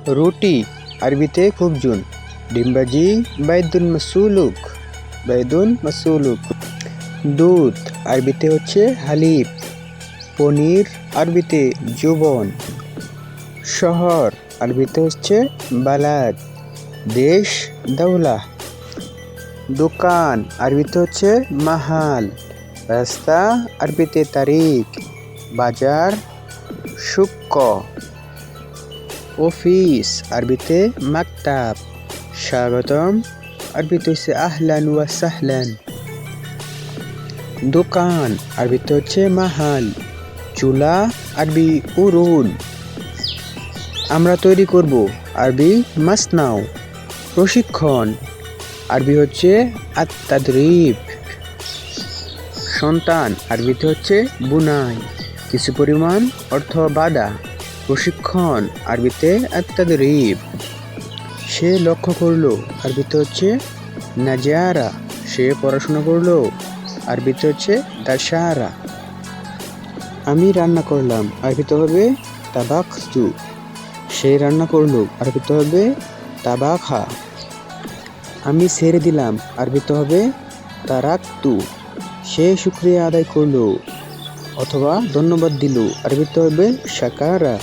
রুটি আরবিতে খুবজুন। ডিমবাজি বাইদুন মাসুলুক। দুধ আরবিতে হচ্ছে হালিব। পনির আরবিতে জুবন। শহর আরবিতে হচ্ছে বালাদ। দেশ দৌলা। দোকান আরবিতে হচ্ছে মাহাল। রাস্তা আরবিতে তারিক। বাজার সুক্ক। অফিস আরবিতে মাকতাব। স্বাগতম আরবিতে হচ্ছে আহলান ওয়া সাহলান। দোকান আরবিতে হচ্ছে মাহাল। চুলা আরবি উরুন। আমরা তৈরি করব আরবি মাসনাও। প্রশিক্ষণ আরবি হচ্ছে আত-তাদরিব। সন্তান আরবিতে হচ্ছে বুনাই। কিছু পরিমাণ অর্থ বাদা। প্রশিক্ষণ আরবিতে আত-তাদরিব। সে লক্ষ্য করলো আরবিতে হচ্ছে নাজারা। সে পড়াশোনা করলো আরবিতে হচ্ছে দাশারা। আমি রান্না করলাম আরবিতে হবে তাবাখতু। সে রান্না করলো আরবিতে হবে তাবাখা। আমি ছেড়ে দিলাম আরবিতে হবে তারাকতু। সে শুকরিয়া আদায় করলো অথবা ধন্যবাদ দিল আরবিতে হবে শাকারা।